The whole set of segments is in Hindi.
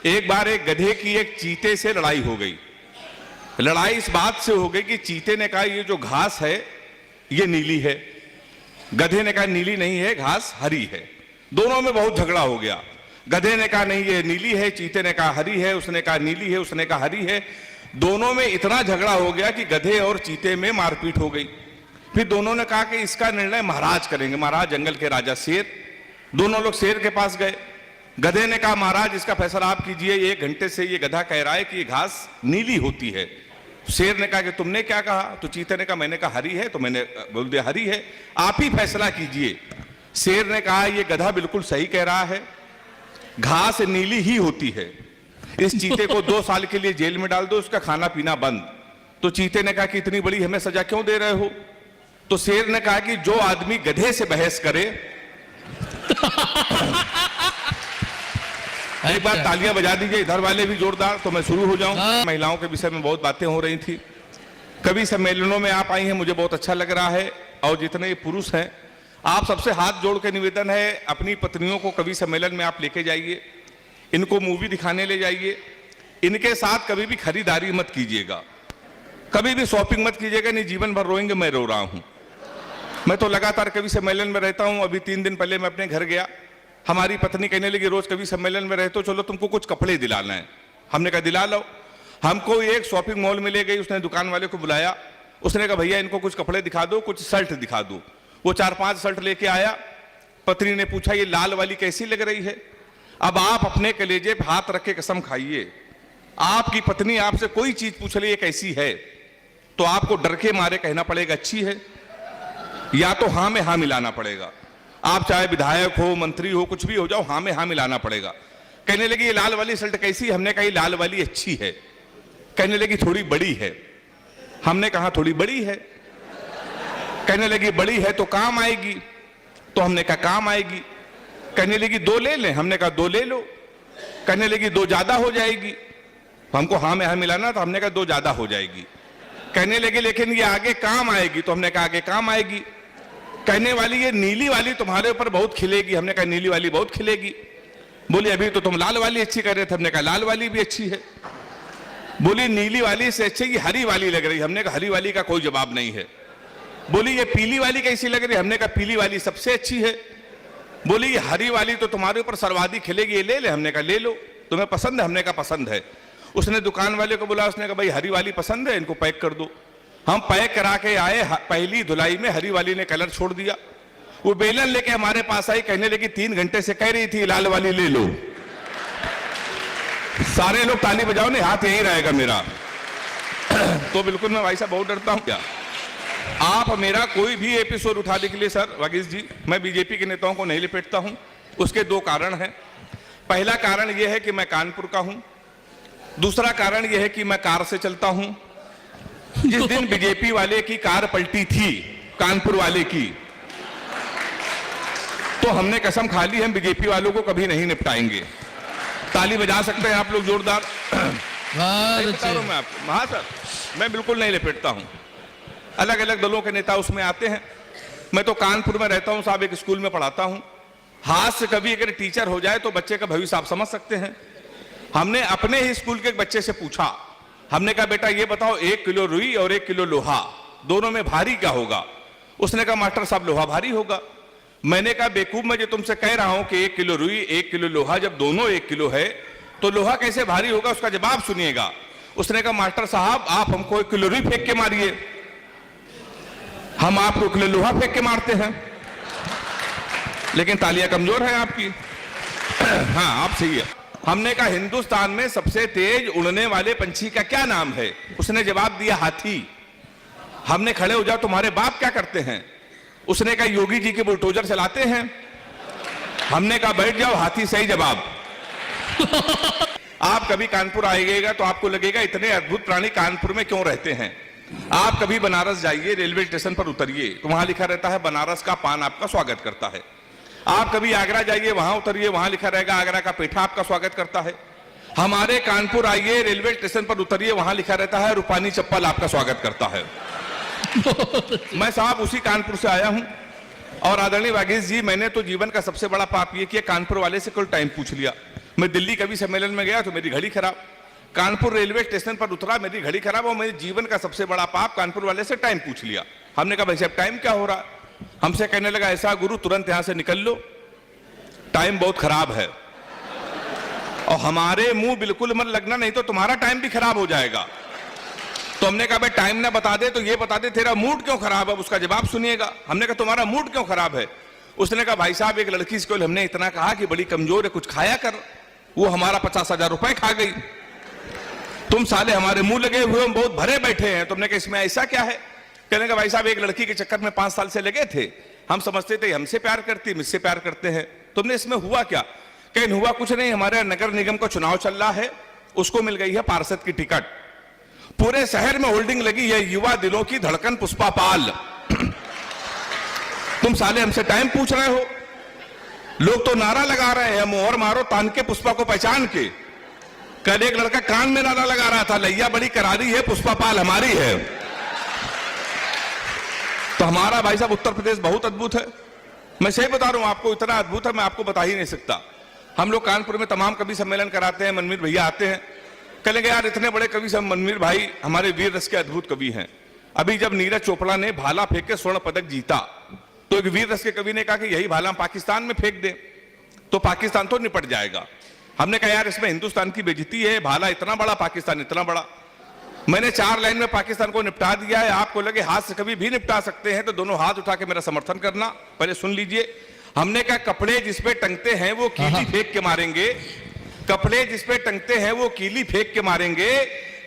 एक बार एक गधे की एक चीते से लड़ाई हो गई। लड़ाई इस बात से हो गई कि चीते ने कहा ये जो घास है ये नीली है, गधे ने कहा नीली नहीं है, घास हरी है। दोनों में बहुत झगड़ा हो गया। गधे ने कहा नहीं ये नीली है, चीते ने कहा हरी है, उसने कहा नीली है, उसने कहा हरी है। दोनों में इतना झगड़ा हो गया कि गधे और चीते में मारपीट हो गई। फिर दोनों ने कहा कि इसका निर्णय महाराज करेंगे, महाराज जंगल के राजा शेर। दोनों लोग शेर के पास गए। गधे ने कहा महाराज इसका फैसला आप कीजिए, 1 घंटे से ये गधा कह रहा है कि ये घास नीली होती है। शेर ने कहा कि तुमने क्या कहा? तो चीते ने कहा मैंने कहा हरी है, तो मैंने बोल दिया हरी है, आप ही फैसला कीजिए। शेर ने कहा ये गधा बिल्कुल सही कह रहा है, घास नीली ही होती है। इस चीते को 2 साल के लिए जेल में डाल दो, उसका खाना पीना बंद। तो चीते ने कहा कि इतनी बड़ी हमें सजा क्यों दे रहे हो? तो शेर ने कहा कि जो आदमी गधे से बहस करे एक बार तालियां बजा दीजिए इधर वाले भी जोरदार, तो मैं शुरू हो जाऊं। महिलाओं के विषय में बहुत बातें हो रही थी, कभी सम्मेलनों में आप आई हैं, मुझे बहुत अच्छा लग रहा है। और जितने पुरुष हैं आप सबसे हाथ जोड़ के निवेदन है, अपनी पत्नियों को कभी सम्मेलन में आप लेके जाइए, इनको मूवी दिखाने ले जाइए, इनके साथ कभी भी खरीदारी मत कीजिएगा, कभी भी शॉपिंग मत कीजिएगा, नहीं जीवन भर रोएंगे मैं रो रहा हूं। मैं तो लगातार कभी सम्मेलन में रहता हूं। अभी 3 दिन पहले मैं अपने घर गया, हमारी पत्नी कहने लगी रोज कभी सम्मेलन में रहते हो, चलो तुमको कुछ कपड़े दिलाना है। हमने कहा दिला लो। हमको एक शॉपिंग मॉल में ले गई, उसने दुकान वाले को बुलाया, उसने कहा भैया इनको कुछ कपड़े दिखा दो, कुछ शर्ट दिखा दो। वो 4-5 शर्ट लेके आया। पत्नी ने पूछा ये लाल वाली कैसी लग रही है? अब आप अपने कलेजे पे हाथ रख के कसम खाइए, आपकी पत्नी आपसे कोई चीज पूछ ले ये कैसी है, तो आपको डर के मारे कहना पड़ेगा अच्छी है, या तो हाँ में हाँ मिलाना पड़ेगा। आप चाहे विधायक हो, मंत्री हो, कुछ भी हो जाओ, हाँ में हाँ मिलाना पड़ेगा। कहने लगी ये लाल वाली शर्ट कैसी? हमने कहा लाल वाली अच्छी है। कहने लगी थोड़ी बड़ी है। हमने कहा थोड़ी बड़ी है। कहने लगी बड़ी है तो काम आएगी, तो हमने कहा काम आएगी। कहने लगी 2 ले लें, हमने कहा 2 ले लो। कहने लगी 2 ज्यादा हो जाएगी, हमको हाँ में हाँ मिलाना, तो हमने कहा 2 ज्यादा हो जाएगी। कहने लगे लेकिन ये आगे काम आएगी, तो हमने कहा आगे काम आएगी। कहने वाली ये नीली वाली तुम्हारे ऊपर बहुत खिलेगी, हमने कहा नीली वाली बहुत खिलेगी। बोली अभी तो तुम लाल वाली अच्छी कर रहे थे, हमने कहा लाल वाली भी अच्छी है। बोली नीली वाली से अच्छी ये हरी वाली लग रही, हमने कहा हरी वाली का कोई जवाब नहीं है। बोली ये पीली वाली कैसी लग रही? हमने कहा पीली वाली सबसे अच्छी है। बोली ये हरी वाली तो तुम्हारे ऊपर सर्वाधिक खिलेगी, ये ले ले, हमने कहा ले लो। तुम्हें पसंद है? हमने कहा पसंद है। उसने दुकान वाले को बोला, उसने कहा भाई हरी वाली पसंद है, इनको पैक कर दो। हम पैक करा के आए, पहली धुलाई में हरी वाली ने कलर छोड़ दिया। वो बेलन लेके हमारे पास आई, कहने लगी 3 घंटे से कह रही थी लाल वाली ले लो। सारे लोग ताली बजाओ, नहीं हाथ यही रहेगा मेरा। तो बिल्कुल मैं भाई साहब बहुत डरता हूं। क्या आप मेरा कोई भी एपिसोड उठाने के लिए सर वागीश जी, मैं बीजेपी के नेताओं को नहीं लपेटता हूं। उसके 2 कारण हैं। पहला कारण यह है कि मैं कानपुर का हूं, दूसरा कारण यह है कि मैं कार से चलता हूं। जिस दिन बीजेपी वाले की कार पलटी थी, कानपुर वाले की, तो हमने कसम खा ली हम बीजेपी वालों को कभी नहीं निपटाएंगे। ताली बजा सकते हैं आप लोग जोरदार? बता रहा हूं मैं आपको। हाँ सर, मैं बिल्कुल नहीं लपेटता हूं। अलग अलग दलों के नेता उसमें आते हैं। मैं तो कानपुर में रहता हूं साहब, एक स्कूल में पढ़ाता हूं। हाथ से कभी अगर टीचर हो जाए तो बच्चे का भविष्य आप समझ सकते हैं। हमने अपने ही स्कूल के एक बच्चे से पूछा, हमने कहा बेटा ये बताओ 1 किलो रुई और 1 किलो लोहा, दोनों में भारी क्या होगा? उसने कहा मास्टर साहब लोहा भारी होगा। मैंने कहा बेवकूफ, मैं जो तुमसे कह रहा हूं कि 1 किलो रुई 1 किलो लोहा, जब दोनों 1 किलो है तो लोहा कैसे भारी होगा? उसका जवाब सुनिएगा। उसने कहा मास्टर साहब आप हमको 1 किलो रुई फेंक के मारिए, हम आपको 1 किलो लोहा फेंक के मारते हैं। लेकिन तालियां कमजोर है आपकी। हाँ आप सही है। हमने कहा हिंदुस्तान में सबसे तेज उड़ने वाले पंछी का क्या नाम है? उसने जवाब दिया हाथी। हमने खड़े हो जाओ तुम्हारे बाप क्या करते हैं? उसने कहा योगी जी के बुलडोजर चलाते हैं। हमने कहा बैठ जाओ, हाथी सही जवाब। आप कभी कानपुर आइएगा तो आपको लगेगा इतने अद्भुत प्राणी कानपुर में क्यों रहते हैं। आप कभी बनारस जाइए, रेलवे स्टेशन पर उतरिए तो वहां लिखा रहता है बनारस का पान आपका स्वागत करता है। आप कभी आगरा जाइए, वहां उतरिए, वहां लिखा रहेगा आगरा का पेठा आपका स्वागत करता है। हमारे कानपुर आइए, रेलवे स्टेशन पर उतरिए, वहां लिखा रहता है रूपानी चप्पल आपका स्वागत करता है। मैं साहब उसी कानपुर से आया हूं। और आदरणीय वागीश जी, मैंने तो जीवन का सबसे बड़ा पाप ये किया, कानपुर वाले से कुल टाइम पूछ लिया। मैं दिल्ली कवि सम्मेलन में गया तो मेरी घड़ी खराब, कानपुर रेलवे स्टेशन पर उतरा, मेरी घड़ी खराब, और मेरे जीवन का सबसे बड़ा पाप, कानपुर वाले से टाइम पूछ लिया। हमने कहा भाई साहब टाइम क्या हो रहा? हमसे कहने लगा ऐसा गुरु तुरंत यहां से निकल लो, टाइम बहुत खराब है। और हमारे मुंह बिल्कुल मत लगना, नहीं तो तुम्हारा टाइम भी खराब हो जाएगा। तो हमने कहा भाई टाइम ना बता दे तो ये बता दे तेरा मूड क्यों खराब है, उसका जवाब सुनिएगा। हमने कहा तुम्हारा मूड क्यों खराब है? उसने कहा भाई साहब एक लड़की से हमने इतना कहा कि बड़ी कमजोर है, कुछ खाया कर, वो हमारा 50,000 रुपए खा गई। तुम साले हमारे मुंह लगे हुए, हम बहुत भरे बैठे हैं। तुमने कहा इसमें ऐसा क्या है? कहने का भाई साहब एक लड़की के चक्कर में 5 साल से लगे थे, हम समझते थे हमसे प्यार करती, मुझसे प्यार करते हैं। तुमने इसमें हुआ क्या? कहीं हुआ कुछ नहीं, हमारे नगर निगम का चुनाव चल रहा है, उसको मिल गई है पार्षद की टिकट, पूरे शहर में होल्डिंग लगी है युवा दिलों की धड़कन पुष्पा पाल। तुम साले हमसे टाइम पूछ रहे हो, लोग तो नारा लगा रहे हैं मोहर मारो तान के पुष्पा को पहचान के। कल एक लड़का कान में नारा लगा रहा था लैया बड़ी करारी है, पुष्पा पाल हमारी है। तो हमारा भाई साहब उत्तर प्रदेश बहुत अद्भुत है, मैं सही बता रहा हूं आपको, इतना अद्भुत है मैं आपको बता ही नहीं सकता। हम लोग कानपुर में तमाम कवि सम्मेलन कराते हैं, मनमीर भैया आते हैं, कहेंगे यार इतने बड़े कवि सब मनमीर भाई हमारे वीर रस के अद्भुत कवि हैं। अभी जब नीरज चोपड़ा ने भाला फेंक के स्वर्ण पदक जीता तो एक वीर रस के कवि ने कहा कि यही भाला हम पाकिस्तान में फेंक दें तो पाकिस्तान तो निपट जाएगा। हमने कहा यार इसमें हिंदुस्तान की बेइज्जती है, भाला इतना बड़ा, पाकिस्तान इतना बड़ा। मैंने 4 लाइन में पाकिस्तान को निपटा दिया है, आपको लगे हाथ से कभी भी निपटा सकते हैं तो दोनों हाथ उठा के मेरा समर्थन करना। पहले सुन लीजिए, हमने कहा कपड़े जिसपे टंगते हैं वो कीली फेंक के मारेंगे, कपड़े जिसपे टंगते हैं वो कीली फेंक के मारेंगे,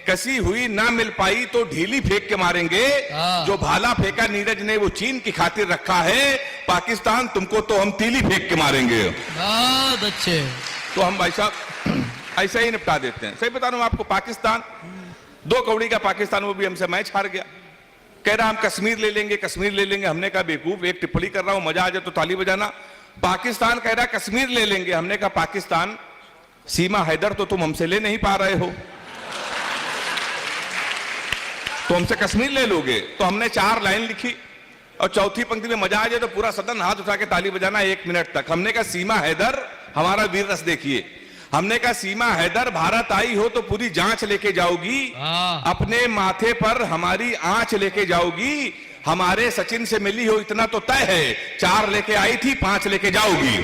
कसी हुई ना मिल पाई तो ढीली फेंक के मारेंगे। जो भाला फेंका नीरज ने वो चीन की खातिर रखा है, पाकिस्तान तुमको तो हम तीली फेंक के मारेंगे। बहुत अच्छे। तो हम भाई साहब ऐसा ही निपटा देते हैं। सही बता रहा हूं आपको, पाकिस्तान 2 कौड़ी का पाकिस्तान, वो भी हमसे मैच हार गया। कह रहा हम कश्मीर ले लेंगे, कश्मीर ले लेंगे। हमने कहा बेवकूफ, एक टिप्पणी कर रहा हूं, मजा आ जाए तो ताली बजाना। पाकिस्तान कह रहा कश्मीर ले लेंगे, हमने कहा पाकिस्तान सीमा हैदर तो तुम हमसे ले नहीं पा रहे हो, तो हमसे कश्मीर ले लोगे। तो हमने 4 लाइन लिखी और चौथी पंक्ति में मजा आ जाए तो पूरा सदन हाथ उठा के ताली बजाना 1 मिनट तक। हमने कहा सीमा हैदर हमारा वीर रस देखिए, हमने कहा सीमा हैदर भारत आई हो तो पूरी जांच लेके जाओगी, अपने माथे पर हमारी आंच लेके जाओगी, हमारे सचिन से मिली हो इतना तो तय है, 4 लेके आई थी 5 लेके जाओगी।